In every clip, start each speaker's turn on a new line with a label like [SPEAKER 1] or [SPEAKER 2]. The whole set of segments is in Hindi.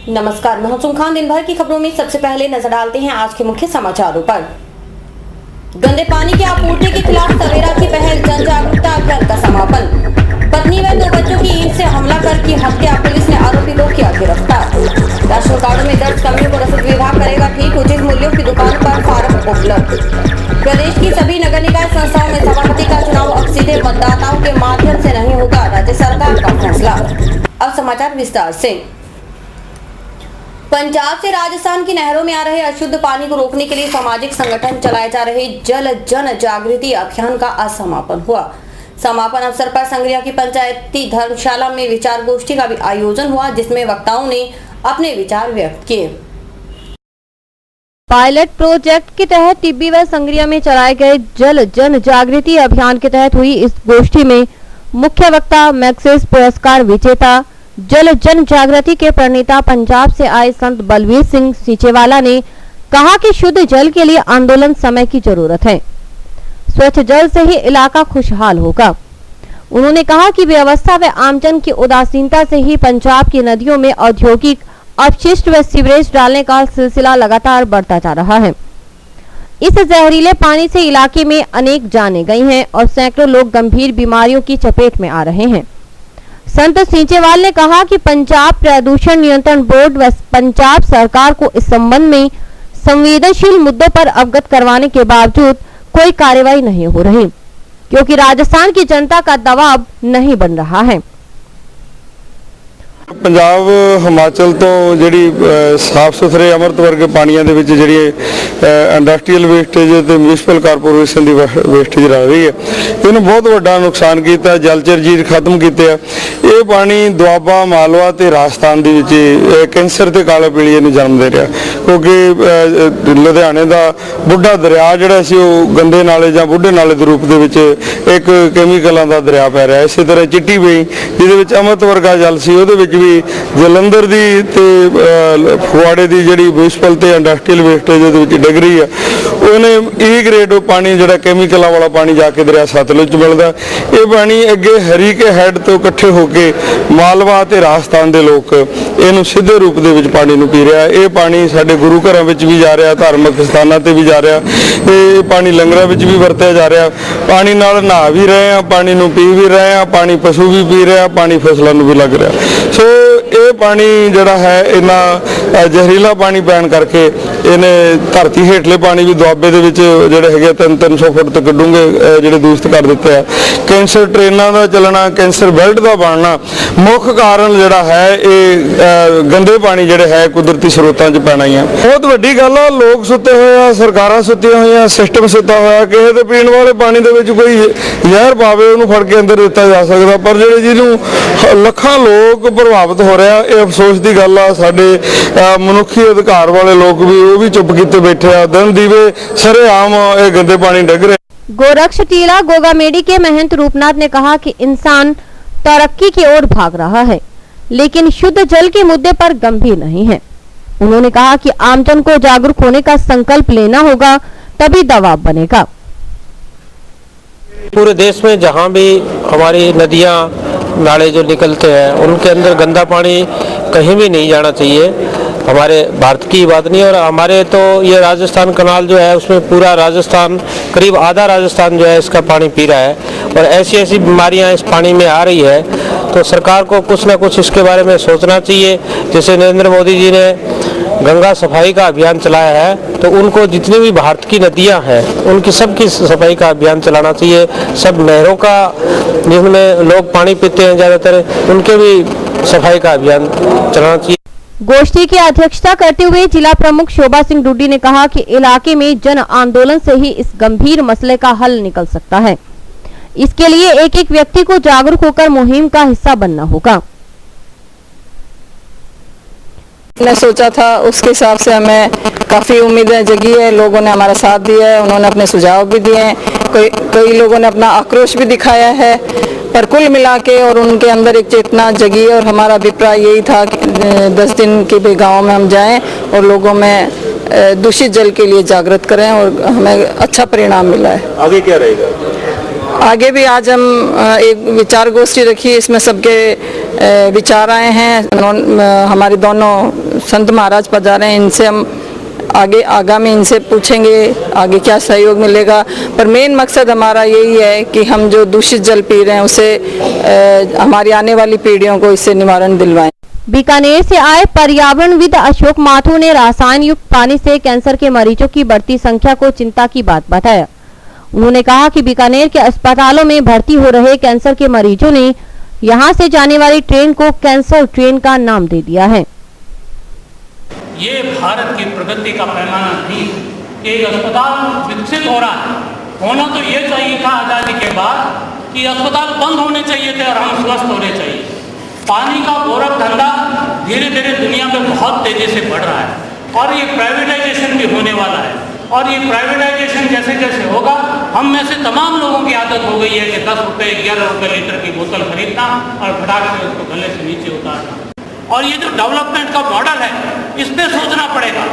[SPEAKER 1] नमस्कार, मैं हूं खान। दिन भर की खबरों में सबसे पहले नजर डालते हैं आज के मुख्य समाचारों पर। गंदे पानी की आपूर्ति के खिलाफ सवेरा की पहल, जन जागरूकता अभियान का समापन। पत्नी व 2 बच्चों की ईंट से हमला कर की हत्या, पुलिस ने आरोपी को किया गिरफ्तार। राशन कार्डों में दर्ज कमियों को रसद विभाग करेगा ठीक, उचित मूल्यों की दुकान पर फार्म उपलब्ध। प्रदेश की सभी नगर निकाय संस्थाओं में सभापति का चुनाव अब सीधे मतदाताओं के माध्यम से नहीं होगा, राज्य सरकार का फैसला। अब समाचार विस्तार से। पंजाब से राजस्थान की नहरों में आ रहे अशुद्ध पानी को रोकने के लिए सामाजिक संगठन चलाए जा रहे जल जन जागृति अभियान का आज समापन हुआ। समापन अवसर पर संग्रिया की पंचायती धर्मशाला में विचार गोष्ठी का भी आयोजन हुआ, जिसमें वक्ताओं ने अपने विचार व्यक्त किए।
[SPEAKER 2] पायलट प्रोजेक्ट के तहत टिब्बी व संग्रिया में चलाए गए जल जन जागृति अभियान के तहत हुई इस गोष्ठी में मुख्य वक्ता मैग्सेस पुरस्कार विजेता जल जन जागृति के प्रणेता पंजाब से आए संत बलवीर सिंह सीचेवाला ने कहा कि शुद्ध जल के लिए आंदोलन समय की जरूरत है। स्वच्छ जल से ही इलाका खुशहाल होगा। उन्होंने कहा कि व्यवस्था व आमजन की उदासीनता से ही पंजाब की नदियों में औद्योगिक अपशिष्ट व सीवरेज डालने का सिलसिला लगातार बढ़ता जा रहा है। इस जहरीले पानी से इलाके में अनेक जानें गई हैं और सैकड़ों लोग गंभीर बीमारियों की चपेट में आ रहे हैं। संत सींचेवाल ने कहा कि पंजाब प्रदूषण नियंत्रण बोर्ड व पंजाब सरकार को इस संबंध में संवेदनशील मुद्दों पर अवगत करवाने के बावजूद कोई कार्रवाई नहीं हो रही, क्योंकि राजस्थान की जनता का दबाव नहीं बन रहा है।
[SPEAKER 3] पंजाब हिमाचल तो जी साफ सुथरे अमृत वर्ग पानियों के जी इंडस्ट्रीयल वेस्टेज तो म्यूनसिपल कारपोरेशन की वेस्टेज रह रही है, इन्होंने बहुत बड़ा नुकसान किया, जलचर जीव खत्म किए। ये पानी दुआबा मालवा तो राजस्थान के कैंसर ते काले पीलिए जन्म दे रहा, क्योंकि लुधियाने का बुढ़ा दरिया जोड़ा गंदे नाले या बुढ़े नाले के रूप एक कैमिकलों का दरिया पै रहा। इस तरह चिट्टी पई जिद अमृत वर्गा जल से भी जलंधर की फगवाड़े की जी म्यूनसिपल ते इंडस्ट्रीयल वेस्टेज डिग रही है। उन्हें ई ग्रेड पानी जो कैमिकलों वाला पानी जाके दरिया सतलुज मिलता। ये पानी अगे हरी के हैड तो इकट्ठे होकर मालवा ते राजस्थान के लोग इनू सीधे रूप के पानी पी रहा। ये पानी साडे गुरु घरों में भी जा रहा, धार्मिक स्थानों पर भी जा रहा, ये पानी लंगरों में भी वरत्या जा रहा। पानी नाल नहा भी रहे हैं, पानी पी भी रहे हैं, पानी पशु भी पी रहे हैं, पानी फसलों भी लग रहा। सो ये पानी जोड़ा है इन्ना जहरीला पानी पैन करके इन्हें धरती हेठले पानी भी दुआबे के जोड़े है 300 फुट तक डूंगे जोड़े दूषित कर देते हैं। कैंसर ट्रेनों का चलना, कैंसर बेल्ट का बनना मुख्य कारण जोड़ा है ये गंदे पानी जोड़े है कुदरती स्रोतों च पैना ही है। बहुत वड्डी गल है, लोग सुते हुए, सरकारां सुत्तियां हुई, सिस्टम सुता हुआ, किसी के पीने वाले पानी के कोई जहर पावे उन्होंने फड़ के अंदर दिता जा सकता, पर जो जिन्होंने लखां लोग प्रभावित हो रहा, ये अफसोस की गल आ। साडे मनुखी अधिकार वाले लोग भी वो भी चुप कीते बैठे आ, दिन दीवे सरेआम ये गंदे पानी डग रहे।
[SPEAKER 2] गोरक्ष टीला गोगामेडी के महंत रूपनाथ ने कहा कि इंसान तरक्की की ओर भाग रहा है, लेकिन शुद्ध जल के मुद्दे पर गंभीर नहीं है। उन्होंने कहा कि आमजन को जागरूक होने का संकल्प लेना होगा, तभी दबाव बनेगा।
[SPEAKER 4] पूरे देश में जहाँ भी हमारी नदियाँ नाले जो निकलते हैं उनके अंदर गंदा पानी कहीं भी नहीं जाना चाहिए। हमारे भारत की बात नहीं, और हमारे तो ये राजस्थान कनाल जो है उसमें पूरा राजस्थान, करीब आधा राजस्थान जो है इसका पानी पी रहा है, और ऐसी ऐसी बीमारियां इस पानी में आ रही है। तो सरकार को कुछ ना कुछ इसके बारे में सोचना चाहिए। जैसे नरेंद्र मोदी जी ने गंगा सफाई का अभियान चलाया है, तो उनको जितनी भी भारत की नदियां हैं उनकी सबकी सफाई का अभियान चलाना चाहिए। सब नहरों का जिनमें लोग पानी पीते हैं ज़्यादातर, उनके भी सफाई का अभियान चलाना चाहिए।
[SPEAKER 2] गोष्ठी की अध्यक्षता करते हुए जिला प्रमुख शोभा सिंह डुड्डी ने कहा कि इलाके में जन आंदोलन से ही इस गंभीर मसले का हल निकल सकता है। इसके लिए एक एक व्यक्ति को जागरूक होकर मुहिम का हिस्सा बनना होगा।
[SPEAKER 5] मैंने सोचा था उसके हिसाब से हमें काफ़ी उम्मीदें जगी है, लोगों ने हमारा साथ दिया है, उन्होंने अपने सुझाव भी दिए हैं, कई लोगों ने अपना आक्रोश भी दिखाया है, पर कुल मिला के और उनके अंदर एक चेतना जगी है। और हमारा अभिप्राय यही था कि 10 दिन के भी गाँव में हम जाएं और लोगों में दूषित जल के लिए जागृत करें, और हमें अच्छा परिणाम मिला है।
[SPEAKER 3] आगे क्या रहेगा?
[SPEAKER 5] आगे भी आज हम एक विचार गोष्ठी रखी, इसमें सबके विचार आए हैं। हमारी दोनों संत महाराज पधारे हैं, इनसे हम आगामी इनसे पूछेंगे आगे क्या सहयोग मिलेगा। पर मेन मकसद हमारा यही है कि हम जो दूषित जल पी रहे हैं उसे हमारी आने वाली पीढ़ियों को इससे निवारण दिलवाएं।
[SPEAKER 2] बीकानेर से आए पर्यावरणविद अशोक माथुर ने रसायन युक्त पानी से कैंसर के मरीजों की बढ़ती संख्या को चिंता की बात बताया। उन्होंने कहा कि बीकानेर के अस्पतालों में भर्ती हो रहे कैंसर के मरीजों ने यहां से जाने वाली ट्रेन को कैंसर ट्रेन का नाम दे दिया है।
[SPEAKER 6] ये भारत की प्रगति का पैमाना नहीं, एक अस्पताल विकसित हो रहा है। होना तो ये चाहिए था आज़ादी के बाद कि अस्पताल बंद होने चाहिए थे और हम स्वस्थ होने चाहिए। पानी का गोरख धंधा धीरे धीरे दुनिया में बहुत तेजी से बढ़ रहा है और ये प्राइवेटाइजेशन भी होने वाला है। और ये प्राइवेटाइजेशन जैसे जैसे होगा, हम में से तमाम लोगों की आदत हो गई है कि 10 रुपये 11 रुपये लीटर की बोतल खरीदना और फटाक से उसको गले से नीचे उतारना। और ये जो डेवलपमेंट का मॉडल है, इस पे सोचना पड़ेगा।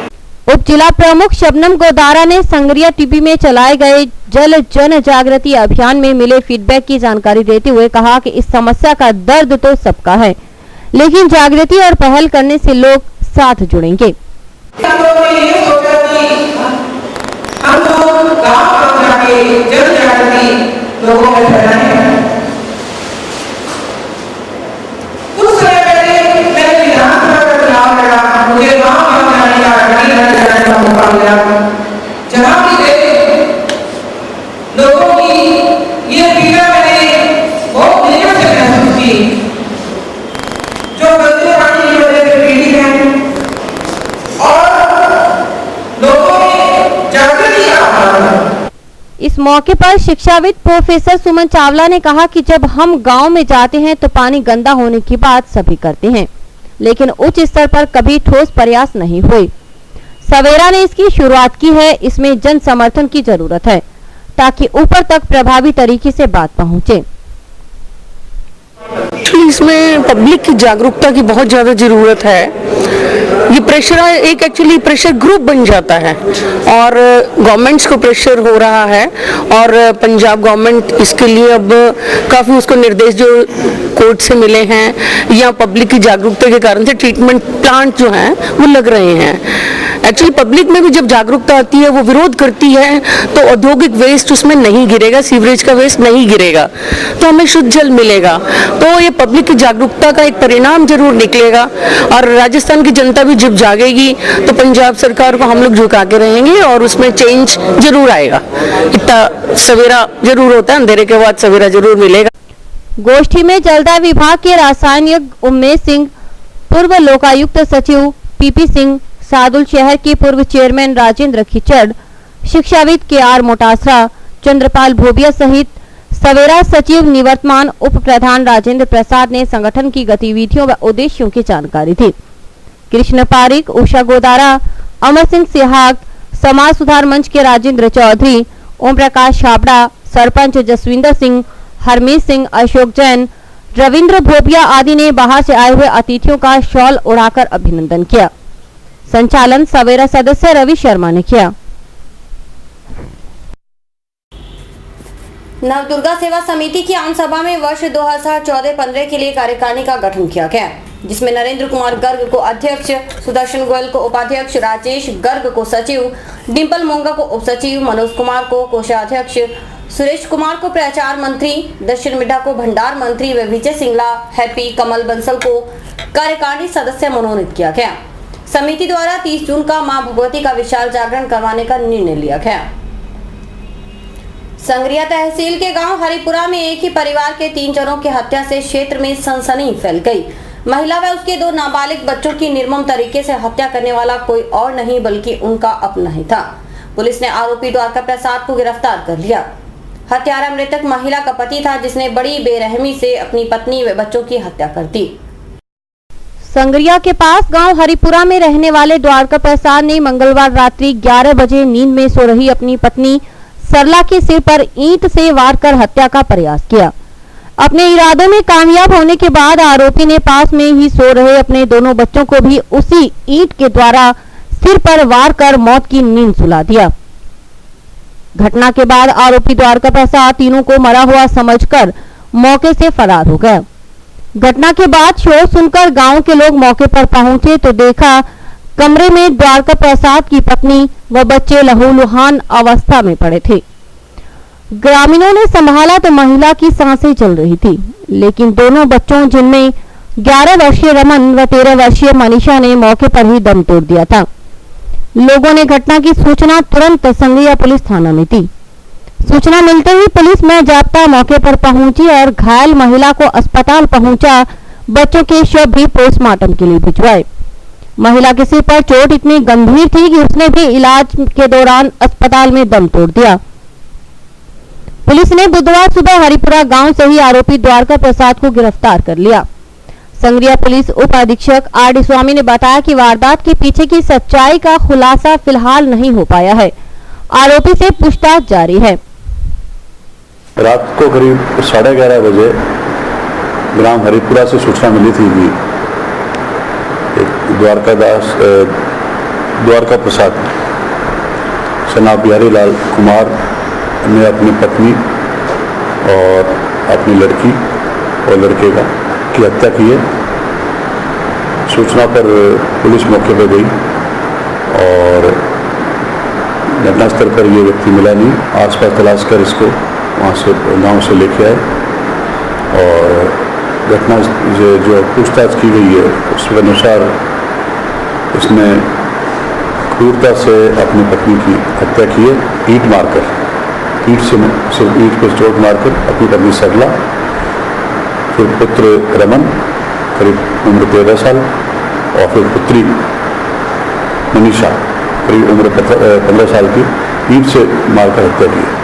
[SPEAKER 2] उप जिला प्रमुख शबनम गोदारा ने संगरिया टीबी में चलाए गए जल जन जागृति अभियान में मिले फीडबैक की जानकारी देते हुए कहा कि इस समस्या का दर्द तो सबका है, लेकिन जागृति और पहल करने से लोग साथ जुड़ेंगे।
[SPEAKER 7] जहाँ भी लोगों की ये पीड़ा मैंने बहुत देर से महसूस की, जो गंदे पानी की वजह से पीड़ित हैं और लोगों में जागृति का अभाव है।
[SPEAKER 2] इस मौके पर शिक्षाविद प्रोफेसर सुमन चावला ने कहा कि जब हम गांव में जाते हैं तो पानी गंदा होने की बात सभी करते हैं, लेकिन उच्च स्तर पर कभी ठोस प्रयास नहीं हुए। सवेरा ने इसकी शुरुआत की है, इसमें जन समर्थन की जरूरत है ताकि ऊपर तक प्रभावी तरीके से बात पहुंचे।
[SPEAKER 8] इसमें पब्लिक की जागरूकता की बहुत ज़्यादा ज़रूरत है। ये प्रेशर एक एक्चुअली प्रेशर ग्रुप बन जाता है और गवर्नमेंट्स को प्रेशर हो रहा है और पंजाब गवर्नमेंट इसके लिए अब काफ़ी उसको निर्देश जो कोर्ट से मिले हैं या पब्लिक की जागरूकता के कारण से ट्रीटमेंट प्लांट जो हैं वो लग रहे हैं। एक्चुअली पब्लिक में भी जब जागरूकता आती है, वो विरोध करती है, तो औद्योगिक वेस्ट उसमें नहीं गिरेगा, सीवरेज का वेस्ट नहीं गिरेगा, तो हमें शुद्ध जल मिलेगा। तो ये पब्लिक की जागरूकता का एक परिणाम जरूर निकलेगा और राजस्थान की जनता भी जब जागेगी तो पंजाब सरकार को हम लोग झुका के रहेंगे और उसमें चेंज जरूर आएगा। इतना सवेरा जरूर होता है, अंधेरे के बाद सवेरा जरूर मिलेगा।
[SPEAKER 2] गोष्ठी में जलदाय विभाग के रासायनिक उमेश सिंह, पूर्व लोकायुक्त सचिव पीपी सिंह, सादुल शहर के पूर्व चेयरमैन राजेंद्र खिचड़, शिक्षाविद KR मोटासरा, चंद्रपाल भोबिया सहित सवेरा सचिव निवर्तमान उप प्रधान राजेंद्र प्रसाद ने संगठन की गतिविधियों व उद्देश्यों की जानकारी दी। कृष्ण पारिक, उषा गोदारा, अमर सिंह सिहाग, समाज सुधार मंच के राजेंद्र चौधरी, ओम प्रकाश छाबड़ा, सरपंच जसविंदर सिंह, हरमीत सिंह, अशोक जैन, रविंद्र भोबिया आदि ने बाहर से आए हुए अतिथियों का शॉल उड़ाकर अभिनंदन किया। संचालन सवेरा सदस्य रवि शर्मा ने किया।
[SPEAKER 1] नवदुर्गा सेवा समिति की आम सभा में वर्ष 2014-15 के लिए कार्यकारिणी का गठन किया गया, जिसमें नरेंद्र कुमार गर्ग को अध्यक्ष, सुदर्शन गोयल को उपाध्यक्ष, राजेश गर्ग को सचिव, डिम्पल मोंगा को उप सचिव, मनोज कुमार को कोषाध्यक्ष, सुरेश कुमार को प्रचार मंत्री, दर्शन मिड्ढा को भंडार मंत्री व विजय सिंगला, हैप्पी, कमल बंसल को कार्यकारिणी सदस्य मनोनीत किया गया। समिति द्वारा 30 जून का मां भगवती का विशाल जागरण करवाने का निर्णय लिया गया। संगरिया तहसील के गांव हरिपुरा में एक ही परिवार के 3 जनों की हत्या से क्षेत्र में सनसनी फैल गई। महिला व उसके 2 नाबालिग बच्चों की निर्मम तरीके से हत्या करने वाला कोई और नहीं बल्कि उनका अपना ही था। पुलिस ने आरोपी द्वारका प्रसाद को गिरफ्तार कर लिया। हत्यारा मृतक महिला का पति था, जिसने बड़ी बेरहमी से अपनी पत्नी व बच्चों की हत्या कर दी।
[SPEAKER 2] संगरिया के पास गांव हरिपुरा में रहने वाले द्वारका प्रसाद ने मंगलवार रात्रि 11 बजे नींद में सो रही अपनी पत्नी सरला के सिर पर ईंट से वार कर हत्या का प्रयास किया। अपने इरादों में कामयाब होने के बाद आरोपी ने पास में ही सो रहे अपने दोनों बच्चों को भी उसी ईंट के द्वारा सिर पर वार कर मौत की नींद सुला दिया। घटना के बाद आरोपी द्वारका प्रसाद तीनों को मरा हुआ समझकर मौके से फरार हो गया। घटना के बाद शोर सुनकर गांव के लोग मौके पर पहुंचे तो देखा कमरे में द्वारका प्रसाद की पत्नी व बच्चे लहूलुहान अवस्था में पड़े थे। ग्रामीणों ने संभाला तो महिला की सांसें चल रही थी, लेकिन दोनों बच्चों जिनमें 11 वर्षीय रमन व 13 वर्षीय मनीषा ने मौके पर ही दम तोड़ दिया था। लोगों ने घटना की सूचना तुरंत संगरिया पुलिस थाना में दी। सूचना मिलते ही पुलिस में जाब्ता मौके पर पहुंची और घायल महिला को अस्पताल पहुंचा। बच्चों के शव भी पोस्टमार्टम के लिए भिजवाए। महिला के सिर पर चोट इतनी गंभीर थी कि उसने भी इलाज के दौरान अस्पताल में दम तोड़ दिया। पुलिस ने बुधवार सुबह हरिपुरा गांव से ही आरोपी द्वारका प्रसाद को गिरफ्तार कर लिया। संगरिया पुलिस उप अधीक्षक आर.डी. स्वामी ने बताया कि वारदात के पीछे की सच्चाई का खुलासा फिलहाल नहीं हो पाया है। आरोपी से पूछताछ जारी है।
[SPEAKER 9] रात को करीब 11:30 बजे ग्राम हरिपुरा से सूचना मिली थी कि द्वारका प्रसाद सना बिहारी लाल कुमार ने अपनी पत्नी और अपनी लड़की और लड़के की हत्या की है। सूचना पर पुलिस मौके पर गई और घटनास्थल पर ये व्यक्ति मिला नहीं। आसपास तलाश कर इसको वहाँ से गांव से लेके आए और घटना जो पूछताछ की गई है उसके अनुसार इसने क्रूरता से अपनी पत्नी की हत्या की है। ईंट मारकर, ईंट से सिर्फ ईंट पर चोट मारकर अपनी पत्नी सरला, फिर पुत्र रमन करीब उम्र 13 साल और फिर पुत्री मनीषा करीब उम्र 15 साल की ईंट से मारकर हत्या की है।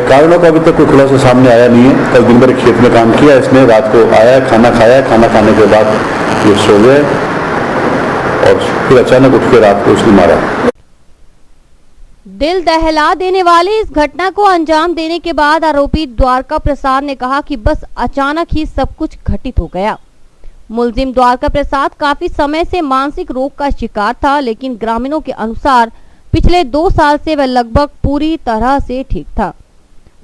[SPEAKER 9] कारणों का अभी तक कोई खुलासा सामने आया नहीं है। कल दिन भर खेत में काम किया इसने, रात को आया, खाना खाया, खाना खाने के बाद ये सो गए और फिर अचानक उठ के रात को उसने मारा।
[SPEAKER 2] दिल दहला देने वाली इस घटना को अंजाम देने के बाद आरोपी द्वारका प्रसाद ने कहा कि बस अचानक ही सब कुछ घटित हो गया। मुलजिम द्वारका प्रसाद काफी समय से मानसिक रोग का शिकार था, लेकिन ग्रामीणों के अनुसार पिछले 2 साल से वह लगभग पूरी तरह से ठीक था।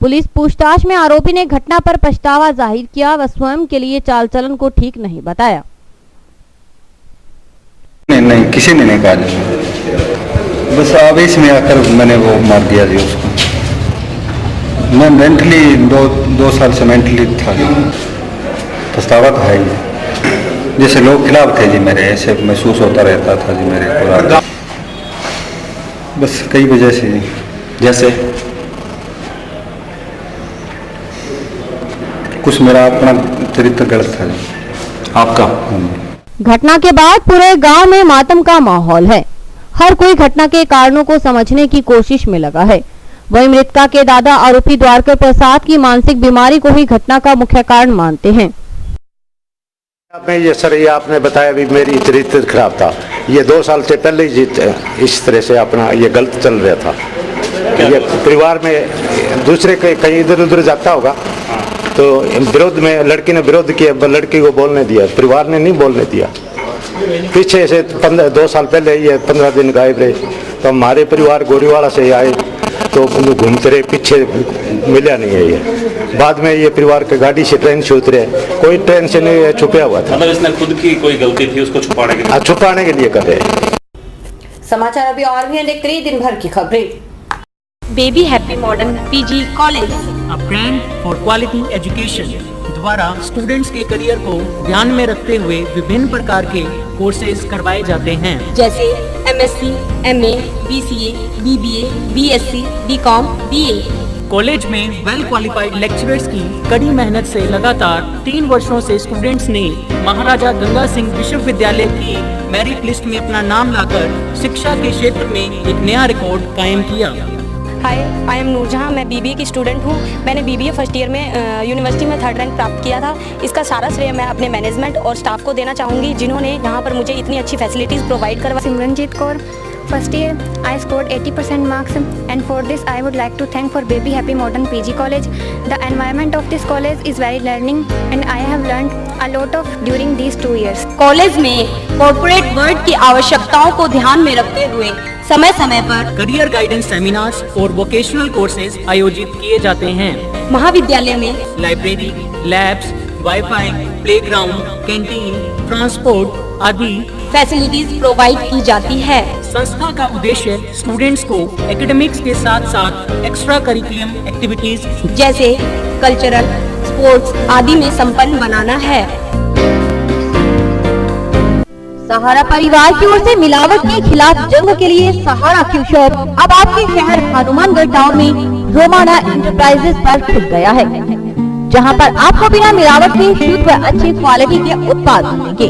[SPEAKER 2] पुलिस पूछताछ में आरोपी ने घटना पर पछतावा जाहिर किया व स्वयं के लिए चाल चलन को ठीक नहीं बताया।
[SPEAKER 10] नहीं, किसी ने नहीं कहा, बस आवेश में आकर मैंने वो मार दिया जी उसको। मैं मेंटली 2 साल से मेंटली था जी, पछतावा तो है ही। जैसे लोग खिलाफ थे जी मेरे, ऐसे महसूस होता रहता था जी मेरे पूरा, बस कई वजह से जी। जैसे कुछ मेरा अपना चरित्र गलत था जी। आपका?
[SPEAKER 2] घटना के बाद पूरे गांव में मातम का माहौल है। हर कोई घटना के कारणों को समझने की कोशिश में लगा है। वहीं मृतका के दादा आरोपी द्वारका प्रसाद की मानसिक बीमारी को ही घटना का मुख्य कारण मानते हैं।
[SPEAKER 11] ये सर, ये आपने बताया भी मेरी चरित्र खराब था। ये 2 साल से पहले ही इस तरह से अपना ये गलत चल रहा था। ये परिवार में दूसरे कहीं इधर उधर जाता होगा तो विरोध में लड़की ने विरोध किया, लड़की को बोलने दिया, परिवार ने नहीं बोलने दिया। पीछे से 2 साल पहले ये 15 दिन गायब रहे, तो हमारे परिवार गोरीवाड़ा से आए तो घूमते रहे, पीछे मिला नहीं है ये। बाद में ये परिवार के गाड़ी से ट्रेन से उतरे, कोई ट्रेन से नहीं छुपा हुआ था।
[SPEAKER 12] मतलब इसने खुद की कोई गलती थी, उसको
[SPEAKER 11] छुपाने के लिए कर रहे।
[SPEAKER 1] समाचार अभी और भी देखते रहिए दिन भर की खबरें।
[SPEAKER 13] Baby happy modern PG college,
[SPEAKER 14] a brand for quality education द्वारा स्टूडेंट्स के करियर को ध्यान में रखते हुए विभिन्न प्रकार के कोर्सेज करवाए जाते हैं,
[SPEAKER 13] जैसे MSc, MA, BCA, BBA, BSc, BCom, BA।
[SPEAKER 14] College में वेल क्वालिफाइड लेक्चरर्स की कड़ी मेहनत से लगातार 3 वर्षों से स्टूडेंट्स ने महाराजा गंगा सिंह विश्वविद्यालय की मेरिट लिस्ट में अपना नाम लाकर शिक्षा के क्षेत्र में एक नया रिकॉर्ड कायम किया।
[SPEAKER 13] हाय, आई एम नूरजहां, मैं BBA की स्टूडेंट हूँ। मैंने BBA फर्स्ट ईयर में यूनिवर्सिटी में 3rd रैंक प्राप्त किया था। इसका सारा श्रेय मैं अपने मैनेजमेंट और स्टाफ को देना चाहूँगी, जिन्होंने यहाँ पर मुझे इतनी अच्छी फैसिलिटीज़ प्रोवाइड करवा।
[SPEAKER 15] Simranjeet Kaur, first year, I scored 80% marks, and for this I would like to thank for Baby Happy Modern PG College. The environment of this college is very learning and I have learned a lot of during these 2 years.
[SPEAKER 13] College में कॉर्पोरेट वर्ल्ड की आवश्यकताओं को ध्यान में रखते हुए समय समय पर
[SPEAKER 14] करियर गाइडेंस सेमिनार्स और वोकेशनल कोर्सेज आयोजित किए जाते हैं।
[SPEAKER 13] महाविद्यालय में
[SPEAKER 14] library, labs, wifi, playground, canteen, transport आदि
[SPEAKER 2] फैसिलिटीज प्रोवाइड की जाती है।
[SPEAKER 14] संस्था का उद्देश्य स्टूडेंट्स को एकेडमिक्स के साथ साथ एक्स्ट्रा करिकुलम एक्टिविटीज
[SPEAKER 2] जैसे कल्चरल, स्पोर्ट्स आदि में संपन्न बनाना है। सहारा परिवार की ओर से मिलावट के खिलाफ जंग के लिए सहारा क्यू शॉप अब आपके शहर हनुमानगढ़ टाउन में रोमाना इंटरप्राइजेस पर खुल गया है, जहां पर आपको बिना मिलावट के शुद्ध व अच्छी क्वालिटी के उत्पाद मिलेंगे,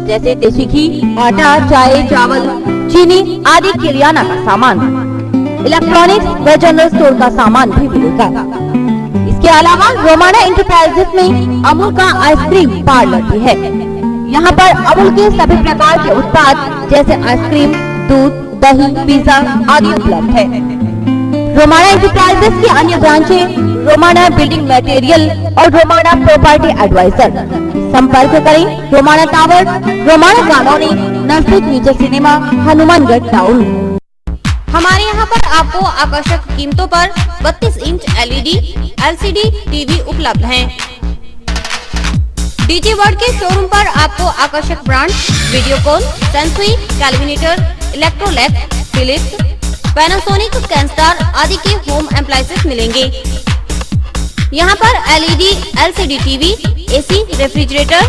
[SPEAKER 2] जैसे देसी घी, आटा, चाय, चावल, चीनी आदि किराना का सामान, इलेक्ट्रॉनिक्स व जनरल स्टोर का सामान भी मिलेगा। इसके अलावा रोमाना इंटरप्राइजेस में अमूल का आइसक्रीम पार्लर भी है। यहाँ पर अमूल के सभी प्रकार के उत्पाद जैसे आइसक्रीम, दूध, दही, पिज्जा आदि उपलब्ध है। रोमाना इंटरप्राइजेस की अन्य ब्रांचें रोमाना बिल्डिंग मटेरियल और रोमाना प्रॉपर्टी एडवाइजर। संपर्क करें रोमाना टावर, रोमाना कॉलोनी, नजदीक नीचे सिनेमा, हनुमानगढ़ टाउन। हमारे यहाँ पर आपको आकर्षक कीमतों पर 32 इंच LED, LCD टीवी उपलब्ध हैं। डीजी वर्ल्ड के शोरूम पर आपको आकर्षक brand Videocon, Sansui, Kelvinator, Electrolux, Philips, Panasonic, Kenstar आदि के होम अप्लायंसेस मिलेंगे। यहाँ पर LED, LCD TV, AC, refrigerator,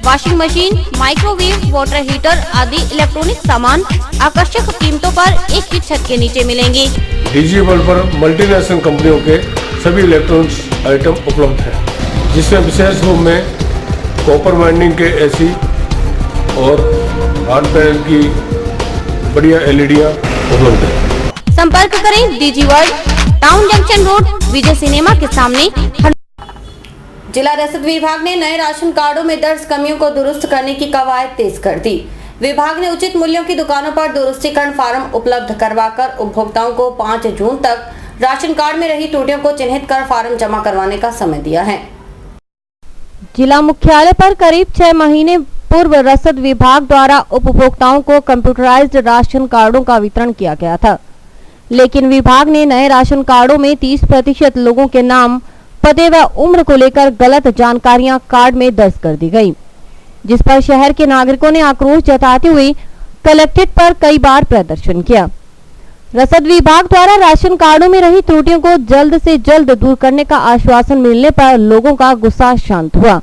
[SPEAKER 2] washing machine, microwave, water heater आदि इलेक्ट्रॉनिक सामान आकर्षक कीमतों पर एक ही छत के नीचे मिलेंगे।
[SPEAKER 16] डीजी वर्ल्ड पर मल्टीनेशनल कंपनियों के सभी इलेक्ट्रॉनिक्स आइटम उपलब्ध है, जिसमें विशेष रूप में कॉपर वाइंडिंग के AC और हार्ड पैनल की बढ़िया LEDयां उपलब्ध है।
[SPEAKER 2] संपर्क करें DG World, town junction road, Vijay cinema के सामने।
[SPEAKER 1] जिला रसद विभाग ने नए राशन कार्डों में दर्ज कमियों को दुरुस्त करने की कवायद तेज कर दी। विभाग ने उचित मूल्यों की दुकानों पर दुरुस्तीकरण फार्म उपलब्ध करवाकर उपभोक्ताओं को 5 जून तक राशन कार्ड में रही त्रुटियों को चिन्हित कर फार्म जमा करवाने का समय दिया है।
[SPEAKER 2] जिला मुख्यालय पर करीब 6 महीने पूर्व रसद विभाग द्वारा उपभोक्ताओं को कंप्यूटराइज्ड राशन कार्डों का वितरण किया गया था, लेकिन विभाग ने नए राशन कार्डों में 30% लोगों के नाम, पते व उम्र को लेकर गलत जानकारियां कार्ड में दर्ज कर दी गई, जिस पर शहर के नागरिकों ने आक्रोश जताते हुए कलेक्ट्रेट पर कई बार प्रदर्शन किया। रसद विभाग द्वारा राशन कार्डों में रही त्रुटियों को जल्द से जल्द दूर करने का आश्वासन मिलने पर लोगों का गुस्सा शांत हुआ।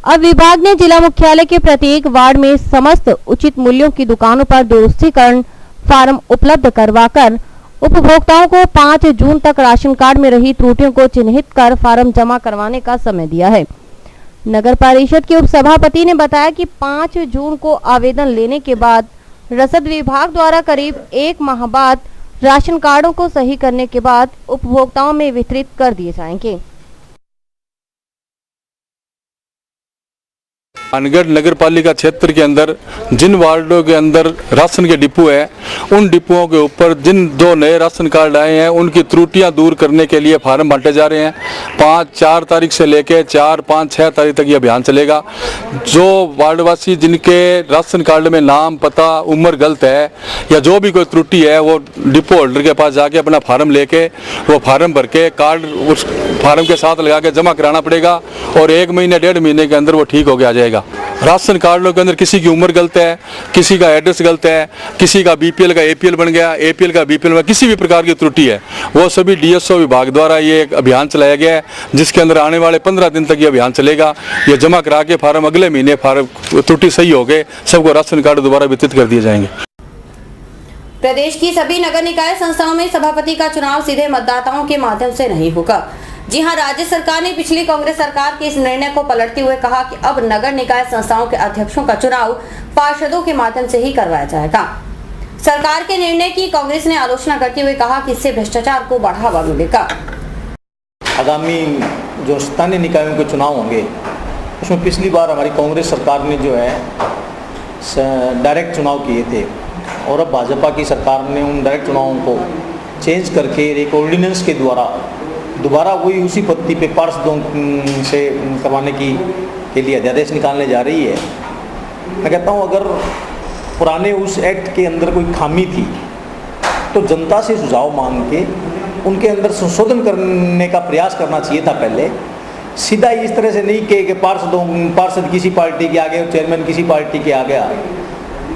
[SPEAKER 2] अब विभाग ने जिला मुख्यालय के प्रत्येक वार्ड में समस्त उचित मूल्यों की दुकानों पर दुरुस्तीकरण फार्म उपलब्ध करवाकर उपभोक्ताओं को 5 जून तक राशन कार्ड में रही त्रुटियों को चिन्हित कर फार्म जमा करवाने का समय दिया है। नगर परिषद के उप सभापति ने बताया कि 5 जून को आवेदन लेने के बाद रसद विभाग द्वारा करीब 1 माह बाद राशन कार्डों को सही करने के बाद उपभोक्ताओं में वितरित कर दिए जाएंगे।
[SPEAKER 9] हनुमानगढ़ नगर पालिका क्षेत्र के अंदर जिन वार्डों के अंदर राशन के डिपो है, उन डिपोओं के ऊपर जिन 2 नए राशन कार्ड आए हैं उनकी त्रुटियां दूर करने के लिए फार्म बांटे जा रहे हैं। 4 तारीख से लेकर 4, 5, 6 तारीख तक ये अभियान चलेगा। जो वार्डवासी जिनके राशन कार्ड में नाम, पता, उम्र गलत है या जो भी कोई त्रुटि है, वो डिपो होल्डर के पास जाके अपना फार्म लेके वो फार्म भर के कार्ड उस फार्म के साथ लगा के जमा कराना पड़ेगा और 1 महीने 1.5 महीने के अंदर वो ठीक हो के आ जाएगा। राशन कार्डों के अंदर किसी की उम्र गलत है, किसी का एड्रेस गलत है, किसी का BPL का APL बन गया, APL का BPL में किसी भी प्रकार की त्रुटि है, वो सभी DSO विभाग द्वारा ये एक अभियान चलाया गया है, जिसके अंदर आने वाले 15 दिन तक ये अभियान चलेगा। ये जमा करा के फार्म अगले महीने फार्म त्रुटि सही हो गए सबको राशन कार्ड दोबारा वितरित कर दिए जाएंगे।
[SPEAKER 1] प्रदेश की सभी नगर निकाय संस्थाओं में सभापति का चुनाव सीधे मतदाताओं के माध्यम से नहीं होगा। जी हां, राज्य सरकार ने पिछली कांग्रेस सरकार के इस निर्णय को पलटते हुए कहा कि अब नगर निकाय संस्थाओं के अध्यक्षों का चुनाव पार्षदों के माध्यम से ही करवाया जाएगा। सरकार के निर्णय की कांग्रेस ने आलोचना करते हुए कहा कि इससे भ्रष्टाचार को बढ़ावा मिलेगा।
[SPEAKER 17] आगामी जो स्थानीय निकायों के चुनाव होंगे, उसमें पिछली बार हमारी कांग्रेस सरकार ने जो है डायरेक्ट चुनाव किए थे और अब भाजपा की सरकार ने उन डायरेक्ट चुनावों को चेंज करके एक ऑर्डिनेंस के द्वारा दोबारा वही उसी पद्धति पे पार्षदों से करवाने के लिए अध्यादेश निकालने जा रही है। मैं कहता हूँ अगर पुराने उस एक्ट के अंदर कोई खामी थी तो जनता से सुझाव मांग के उनके अंदर संशोधन करने का प्रयास करना चाहिए था पहले, सीधा इस तरह से नहीं कि पार्षद किसी पार्टी के आ गए और चेयरमैन किसी पार्टी के आ गया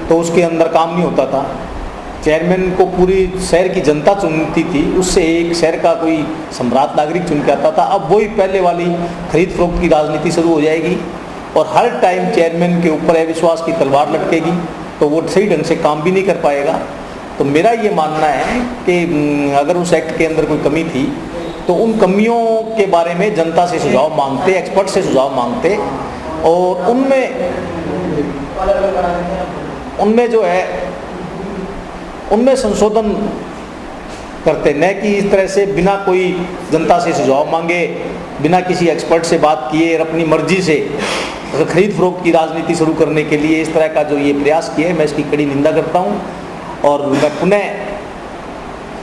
[SPEAKER 17] तो उसके अंदर काम नहीं होता था। चेयरमैन को पूरी शहर की जनता चुनती थी, उससे एक शहर का कोई सम्राट नागरिक चुन के आता था। अब वही पहले वाली खरीद फरोख्त की राजनीति शुरू हो जाएगी और हर टाइम चेयरमैन के ऊपर अविश्वास की तलवार लटकेगी तो वो सही ढंग से काम भी नहीं कर पाएगा। तो मेरा ये मानना है कि अगर उस एक्ट के अंदर कोई कमी थी तो उन कमियों के बारे में जनता से सुझाव मांगते, एक्सपर्ट से सुझाव मांगते और उनमें जो है उनमें संशोधन करते, न कि इस तरह से बिना कोई जनता से सुझाव मांगे, बिना किसी एक्सपर्ट से बात किए और अपनी मर्जी से खरीद फरोख्त की राजनीति शुरू करने के लिए इस तरह का जो ये प्रयास किए, मैं इसकी कड़ी निंदा करता हूँ। और मैं पुनः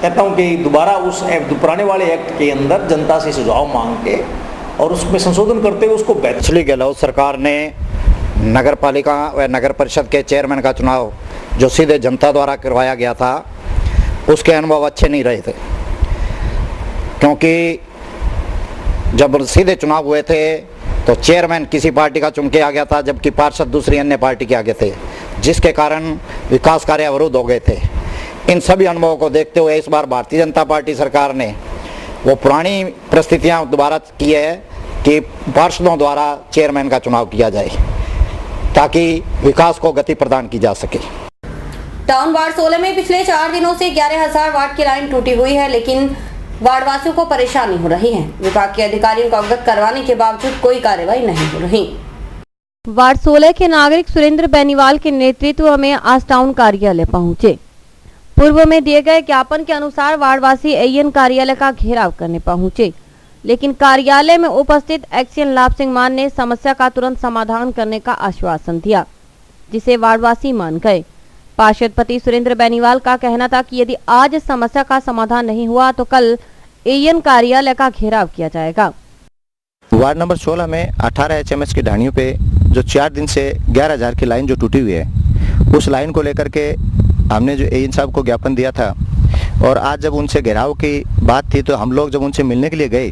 [SPEAKER 17] कहता हूँ कि दोबारा उस पुराने वाले एक्ट के अंदर जनता से सुझाव मांग के और उसमें संशोधन करते हुए उसको बेहतर।
[SPEAKER 18] पिछली गहलोत सरकार ने नगर पालिका व नगर परिषद के चेयरमैन का चुनाव जो सीधे जनता द्वारा करवाया गया था उसके अनुभव अच्छे नहीं रहे थे, क्योंकि जब सीधे चुनाव हुए थे तो चेयरमैन किसी पार्टी का चुन के आ गया था जबकि पार्षद दूसरी अन्य पार्टी के आगे थे, जिसके कारण विकास कार्य अवरुद्ध हो गए थे। इन सभी अनुभवों को देखते हुए इस बार भारतीय जनता पार्टी सरकार ने वो पुरानी परिस्थितियां दोबारा की है कि पार्षदों द्वारा चेयरमैन का चुनाव किया जाए ताकि विकास को गति प्रदान की जा सके।
[SPEAKER 1] टाउन वार्ड 16 में पिछले 4 दिनों से 11,000 वाट की लाइन टूटी हुई है, लेकिन वार्ड वासियों को परेशानी हो रही है। विभाग के अधिकारियों को अवगत करवाने के बावजूद कोई कार्रवाई नहीं हो रही।
[SPEAKER 2] वार्ड 16 के नागरिक सुरेंद्र बेनीवाल के नेतृत्व में आज टाउन कार्यालय पहुंचे। पूर्व में दिए गए ज्ञापन के अनुसार वार्डवासी एएन कार्यालय का घेराव करने पहुंचे, लेकिन कार्यालय में उपस्थित एक्सीएन लाभ सिंह मान ने समस्या का तुरंत समाधान करने का आश्वासन दिया, जिसे वार्डवासी मान गए। पार्षद पति सुरेंद्र बेनीवाल का कहना था कि यदि आज समस्या का समाधान नहीं हुआ तो कल एएन कार्यालय का घेराव किया जाएगा।
[SPEAKER 19] वार्ड नंबर 16 में 18 HMS की ढाणियों पे जो 4 दिन से 11,000 की लाइन जो टूटी हुई है, उस लाइन को लेकर के हमने जो एएन साहब को ज्ञापन दिया था और आज जब उनसे घेराव की बात थी तो हम लोग जब उनसे मिलने के लिए गए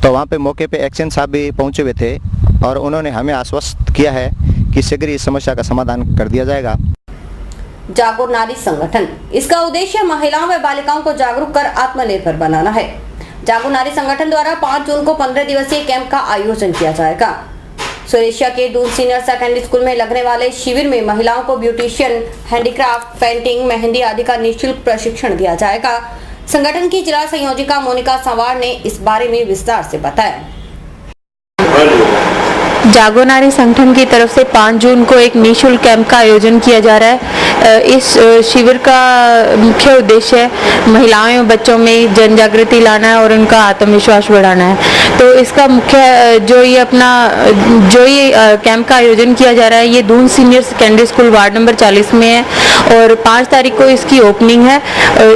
[SPEAKER 19] तो वहाँ पे मौके पे एक्सीएन साहब भी पहुँचे हुए थे और उन्होंने हमें आश्वस्त किया है कि शीघ्र इस समस्या का समाधान कर दिया जाएगा।
[SPEAKER 1] जागो नारी संगठन, इसका उद्देश्य महिलाओं व बालिकाओं को जागरूक कर आत्मनिर्भर बनाना है। जागो नारी संगठन द्वारा 5 जून को 15 दिवसीय कैंप का आयोजन किया जाएगा। सुरेशिया के दून सीनियर सेकेंडरी स्कूल में लगने वाले शिविर में महिलाओं को ब्यूटिशियन, हैंडीक्राफ्ट, पेंटिंग, मेहंदी आदि का निःशुल्क प्रशिक्षण दिया जाएगा। संगठन की जिला संयोजिका मोनिका संवार ने इस बारे में विस्तार से बताया।
[SPEAKER 20] जागो नारी संगठन की तरफ से 5 जून को एक निःशुल्क कैंप का आयोजन किया जा रहा है। इस शिविर का मुख्य उद्देश्य महिलाओं एवं बच्चों में जन जागृति लाना है और उनका आत्मविश्वास बढ़ाना है। तो इसका मुख्य जो ये कैंप का आयोजन किया जा रहा है, ये Doon senior secondary school ward number 40 में है और 5 तारीख को इसकी ओपनिंग है।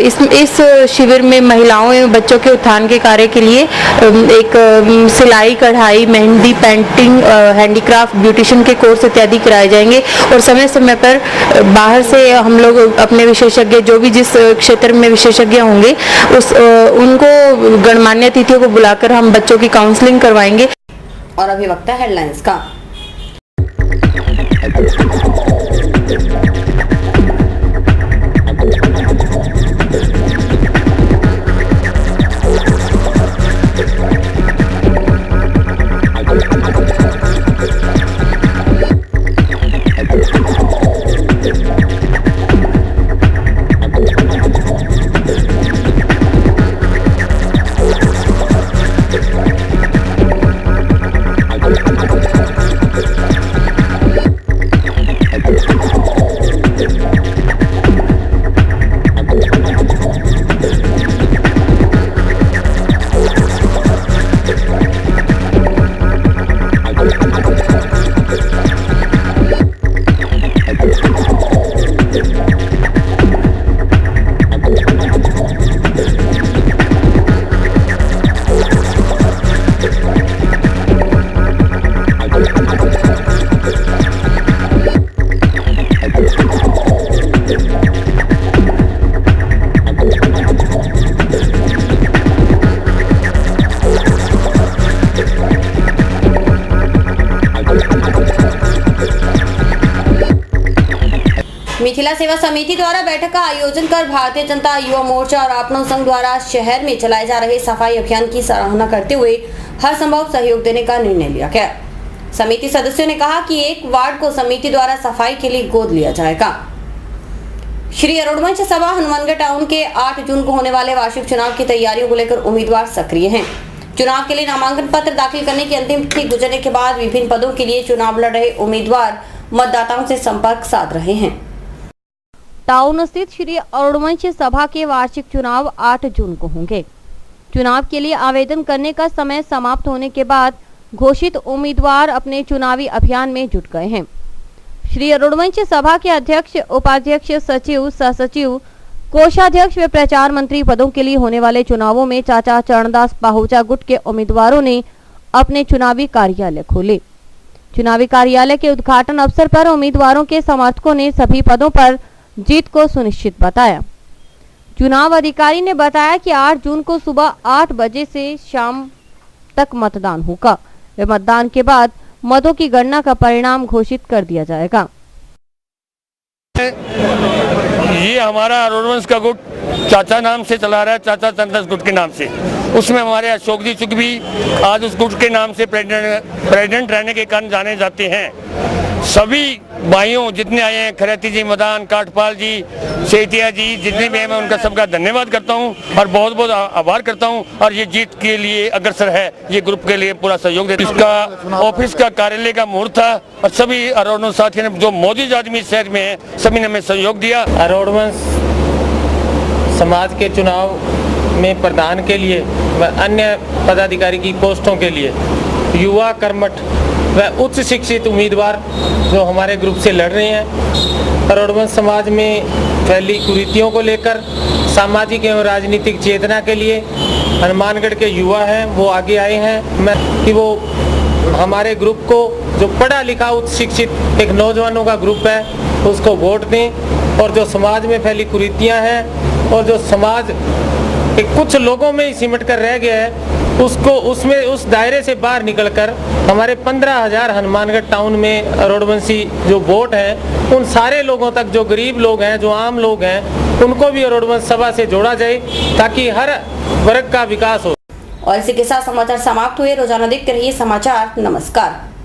[SPEAKER 20] इस शिविर में महिलाओं एवं बच्चों के उत्थान के कार्य के लिए एक सिलाई, कढ़ाई, मेहंदी, पेंटिंग, हैंडीक्राफ्ट, ब्यूटिशियन के कोर्स इत्यादि कराए जाएंगे और समय समय पर बाहर से हम लोग अपने विशेषज्ञ जो भी जिस क्षेत्र में विशेषज्ञ होंगे उनको गणमान्य अतिथियों को बुलाकर हम बच्चों की काउंसलिंग करवाएंगे।
[SPEAKER 1] और अभी वक्त है हेडलाइंस का। मिथिला सेवा समिति द्वारा बैठक का आयोजन कर भारतीय जनता युवा मोर्चा और आपनो संघ द्वारा शहर में चलाए जा रहे सफाई अभियान की सराहना करते हुए हर संभव सहयोग देने का निर्णय लिया गया। समिति सदस्यों ने कहा कि एक वार्ड को समिति द्वारा सफाई के लिए गोद लिया जाएगा। श्री अरुणवंश सभा हनुमानगढ़ टाउन के 8 जून को होने वाले वार्षिक चुनाव की तैयारियों को लेकर उम्मीदवार सक्रिय हैं। चुनाव के लिए नामांकन पत्र दाखिल करने की अंतिम तिथि गुजरने के बाद विभिन्न पदों के लिए चुनाव लड़ रहे उम्मीदवार मतदाताओं से संपर्क साध रहे हैं।
[SPEAKER 2] टाउन स्थित श्री अरुणवंश सभा के वार्षिक चुनाव 8 जून को होंगे। चुनाव के लिए आवेदन करने का समय समाप्त होने के बाद घोषित उम्मीदवार अपने चुनावी अभियान में जुट गए हैं। श्री अरुणवंश सभा के अध्यक्ष, उपाध्यक्ष, सचिव, सहसचिव, कोषाध्यक्ष व प्रचार मंत्री पदों के लिए होने वाले चुनावों में चाचा चरणदास पाहुचा गुट के उम्मीदवारों ने अपने चुनावी कार्यालय खोले। चुनावी कार्यालय के उद्घाटन अवसर पर उम्मीदवारों के समर्थकों ने सभी पदों पर जीत को सुनिश्चित बताया। चुनाव अधिकारी ने बताया कि 8 जून को सुबह 8 बजे से शाम तक मतदान होगा व मतदान के बाद मतों की गणना का परिणाम घोषित कर दिया जाएगा।
[SPEAKER 21] ये हमारा अरुणवंश का गुट चाचा नाम से चला रहा है, चाचा चंदस गुट के नाम से। उसमें हमारे अशोक जी चुक भी आज उस गुट के नाम से प्रेसिडेंट रहने के कारण जाने जाते हैं। सभी भाइयों जितने आए हैं, खरेती जी, मदान, काठपाल जी, सेठिया जी, जितने भी हैं, मैं उनका सबका धन्यवाद करता हूं और बहुत बहुत आभार करता हूं। और ये जीत के लिए अग्रसर है, ये ग्रुप के लिए पूरा सहयोग देते। इसका ऑफिस का कार्यालय का मुहूर्त था और सभी अरुणवंश साथियों ने, जो मोदी आदमी शहर में है, सभी ने हमें सहयोग दिया।
[SPEAKER 4] अरुणवंश समाज के चुनाव में प्रधान के लिए व अन्य पदाधिकारी की पोस्टों के लिए युवा, कर्मठ व उच्च शिक्षित उम्मीदवार जो हमारे ग्रुप से लड़ रहे हैं। अरुणवंश समाज में फैली कुरीतियों को लेकर सामाजिक एवं राजनीतिक चेतना के लिए हनुमानगढ़ के युवा हैं, वो आगे आए हैं। मैं कि वो हमारे ग्रुप को, जो पढ़ा लिखा उच्च शिक्षित एक नौजवानों का ग्रुप है, उसको वोट दें और जो समाज में फैली कुरीतियां हैं और जो समाज कुछ लोगों में ही सिमट कर रह गया है, उसको उसमें उस दायरे से बाहर निकलकर हमारे 15,000 हनुमानगढ़ टाउन में अरुणवंशी जो वोट हैं, उन सारे लोगों तक, जो गरीब लोग हैं, जो आम लोग हैं, उनको भी अरुणवंश सभा से जोड़ा जाए ताकि हर वर्ग का विकास हो।
[SPEAKER 1] और इसी के साथ समाचार समाप्त हुए। रोजाना देखते रहिए समाचार। नमस्कार।